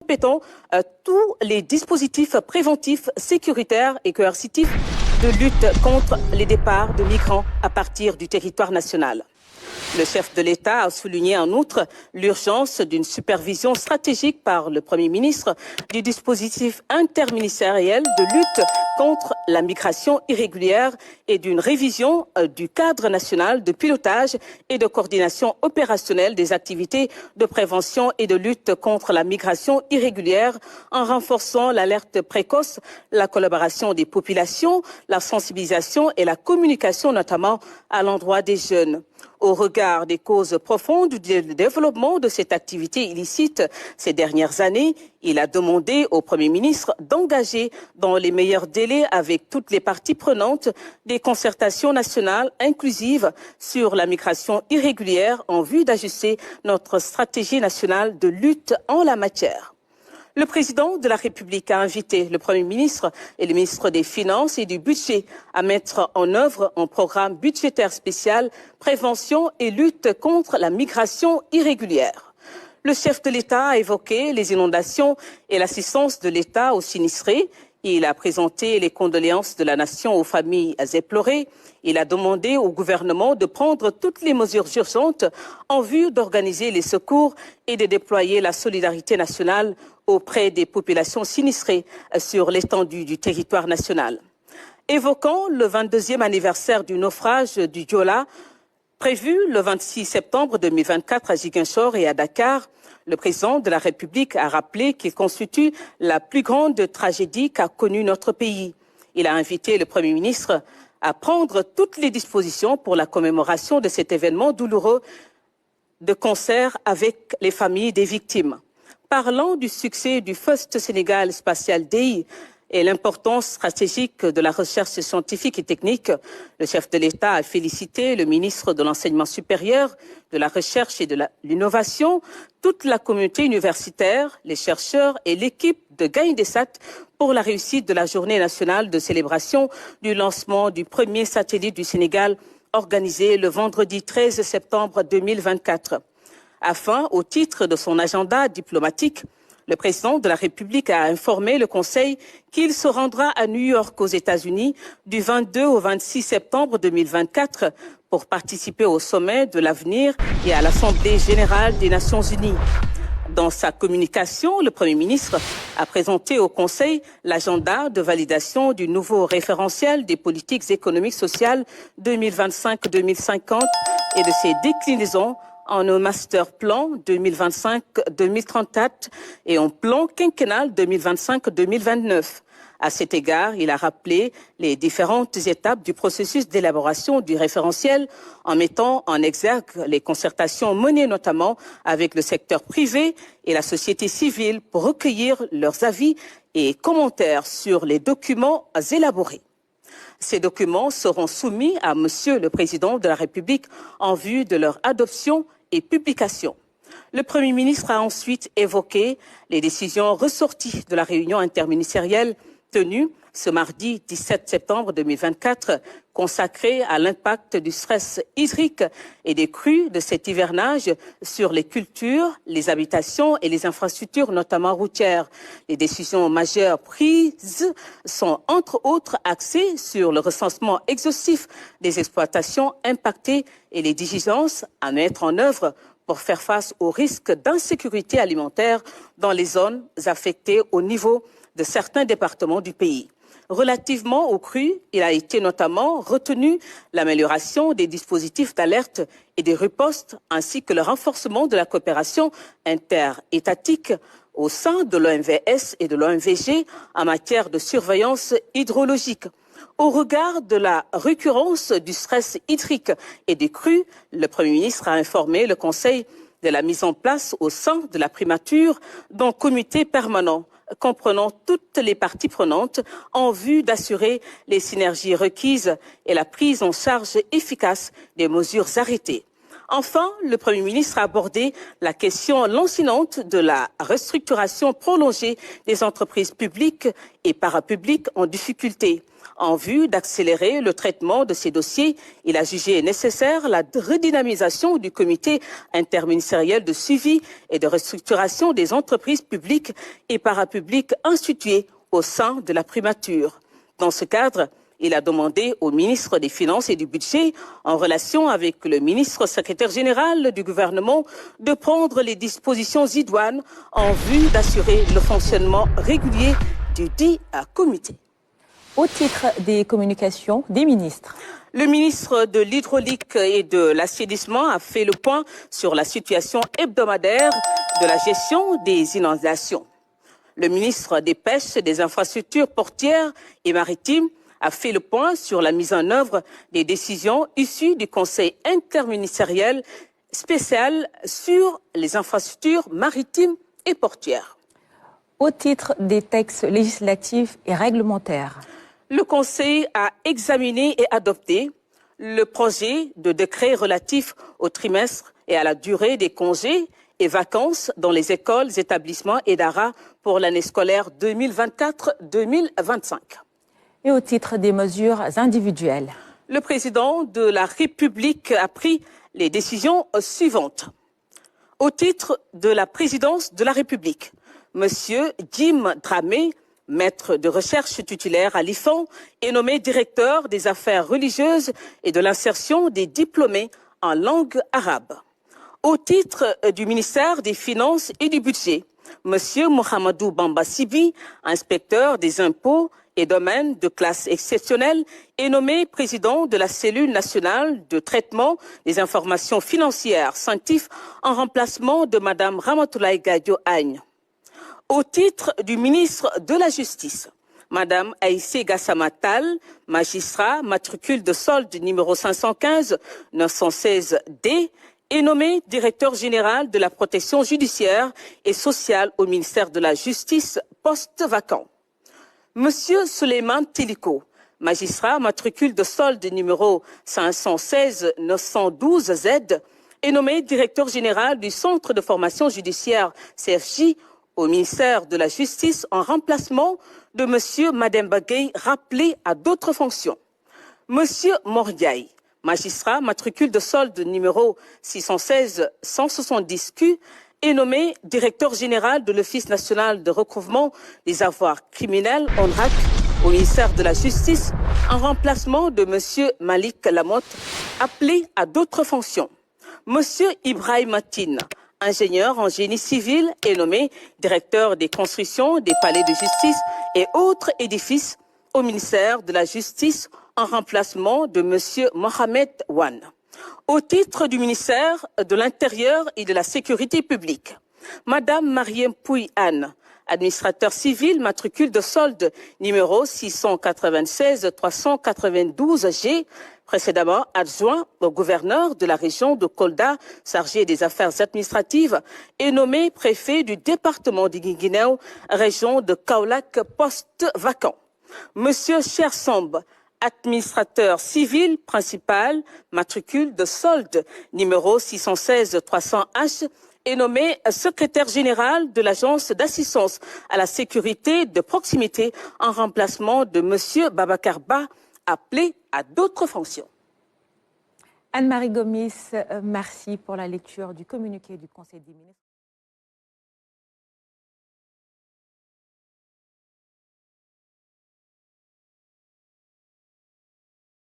complétons tous les dispositifs préventifs, sécuritaires et coercitifs de lutte contre les départs de migrants à partir du territoire national. Le chef de l'État a souligné en outre l'urgence d'une supervision stratégique par le Premier ministre du dispositif interministériel de lutte contre la migration irrégulière et d'une révision du cadre national de pilotage et de coordination opérationnelle des activités de prévention et de lutte contre la migration irrégulière en renforçant l'alerte précoce, la collaboration des populations, la sensibilisation et la communication notamment à l'endroit des jeunes. Au regard des causes profondes du développement de cette activité illicite ces dernières années, il a demandé au Premier ministre d'engager dans les meilleurs délais avec toutes les parties prenantes des concertations nationales inclusives sur la migration irrégulière en vue d'ajuster notre stratégie nationale de lutte en la matière. Le président de la République a invité le Premier ministre et le ministre des Finances et du Budget à mettre en œuvre un programme budgétaire spécial prévention et lutte contre la migration irrégulière. Le chef de l'État a évoqué les inondations et l'assistance de l'État aux sinistrés. Il a présenté les condoléances de la nation aux familles éplorées. Il a demandé au gouvernement de prendre toutes les mesures urgentes en vue d'organiser les secours et de déployer la solidarité nationale auprès des populations sinistrées sur l'étendue du territoire national. Évoquant le 22e anniversaire du naufrage du Joola, prévu le 26 septembre 2024 à Ziguinchor et à Dakar, le président de la République a rappelé qu'il constitue la plus grande tragédie qu'a connue notre pays. Il a invité le Premier ministre à prendre toutes les dispositions pour la commémoration de cet événement douloureux de concert avec les familles des victimes. Parlant du succès du First Sénégal Spatial Day et l'importance stratégique de la recherche scientifique et technique, le chef de l'État a félicité le ministre de l'Enseignement supérieur, de la Recherche et de l'Innovation, toute la communauté universitaire, les chercheurs et l'équipe de Gaïndé-Sat pour la réussite de la journée nationale de célébration du lancement du premier satellite du Sénégal organisé le vendredi 13 septembre 2024. Afin, au titre de son agenda diplomatique, le président de la République a informé le Conseil qu'il se rendra à New York aux États-Unis du 22 au 26 septembre 2024 pour participer au sommet de l'avenir et à l'Assemblée générale des Nations unies. Dans sa communication, le Premier ministre a présenté au Conseil l'agenda de validation du nouveau référentiel des politiques économiques sociales 2025-2050 et de ses déclinaisons en un master plan 2025-2034 et un plan quinquennal 2025-2029. À cet égard, il a rappelé les différentes étapes du processus d'élaboration du référentiel en mettant en exergue les concertations menées notamment avec le secteur privé et la société civile pour recueillir leurs avis et commentaires sur les documents élaborés. Ces documents seront soumis à Monsieur le Président de la République en vue de leur adoption et publication. Le Premier ministre a ensuite évoqué les décisions ressorties de la réunion interministérielle tenue ce mardi 17 septembre 2024, consacrée à l'impact du stress hydrique et des crues de cet hivernage sur les cultures, les habitations et les infrastructures, notamment routières. Les décisions majeures prises sont entre autres axées sur le recensement exhaustif des exploitations impactées et les diligences à mettre en œuvre pour faire face aux risques d'insécurité alimentaire dans les zones affectées au niveau de certains départements du pays. Relativement aux crues, il a été notamment retenu l'amélioration des dispositifs d'alerte et des ripostes ainsi que le renforcement de la coopération interétatique au sein de l'OMVS et de l'OMVG en matière de surveillance hydrologique. Au regard de la récurrence du stress hydrique et des crues, le Premier ministre a informé le Conseil de la mise en place au sein de la primature d'un comité permanent comprenant toutes les parties prenantes en vue d'assurer les synergies requises et la prise en charge efficace des mesures arrêtées. Enfin, le Premier ministre a abordé la question lancinante de la restructuration prolongée des entreprises publiques et parapubliques en difficulté. En vue d'accélérer le traitement de ces dossiers, il a jugé nécessaire la redynamisation du comité interministériel de suivi et de restructuration des entreprises publiques et parapubliques institué au sein de la primature. Dans ce cadre, il a demandé au ministre des Finances et du Budget, en relation avec le ministre secrétaire général du gouvernement, de prendre les dispositions idoines en vue d'assurer le fonctionnement régulier du dit comité. Au titre des communications des ministres. Le ministre de l'Hydraulique et de l'Assainissement a fait le point sur la situation hebdomadaire de la gestion des inondations. Le ministre des Pêches, des Infrastructures portières et maritimes a fait le point sur la mise en œuvre des décisions issues du Conseil interministériel spécial sur les infrastructures maritimes et portières. Au titre des textes législatifs et réglementaires. Le Conseil a examiné et adopté le projet de décret relatif au trimestre et à la durée des congés et vacances dans les écoles, établissements et DARA pour l'année scolaire 2024-2025. Et au titre des mesures individuelles. Le président de la République a pris les décisions suivantes. Au titre de la présidence de la République, M. Jim Dramé, maître de recherche titulaire à l'IFAN, est nommé directeur des affaires religieuses et de l'insertion des diplômés en langue arabe. Au titre du ministère des Finances et du Budget, M. Mohamedou Bamba Sibi, inspecteur des impôts et domaines de classe exceptionnelle, est nommé président de la cellule nationale de traitement des informations financières CENTIF en remplacement de Mme Ramatoulaye Gadio Agne. Au titre du ministre de la Justice, Mme Aïssé Gassama Tall, magistrat, matricule de solde numéro 515-916D, est nommé directeur général de la protection judiciaire et sociale au ministère de la Justice, poste vacant. Monsieur Souleymane Teliko, magistrat, matricule de solde numéro 516-912Z, est nommé directeur général du Centre de formation judiciaire CFJ au ministère de la Justice en remplacement de M. Mademba Gueye, rappelé à d'autres fonctions. M. Mordiaï, magistrat, matricule de solde numéro 616-170Q, est nommé directeur général de l'Office national de recouvrement des avoirs criminels, ONRAC, au ministère de la Justice, en remplacement de M. Malik Lamotte, appelé à d'autres fonctions. M. Ibrahim Matine, ingénieur en génie civil, est nommé directeur des constructions des palais de justice et autres édifices au ministère de la Justice en remplacement de M. Mohamed Wan. Au titre du ministère de l'Intérieur et de la Sécurité publique, Mme Mariem Pouy-Anne, administrateur civil, matricule de solde numéro 696-392G, précédemment adjoint au gouverneur de la région de Kolda, chargé des affaires administratives, est nommé préfet du département de Guinguinéo, région de Kaolack, poste vacant. Monsieur Chersamb, administrateur civil principal, matricule de solde numéro 616-300H, est nommé secrétaire général de l'Agence d'assistance à la sécurité de proximité en remplacement de M. Babacar Ba, appelé à d'autres fonctions. Anne-Marie Gomis, merci pour la lecture du communiqué du Conseil des ministres.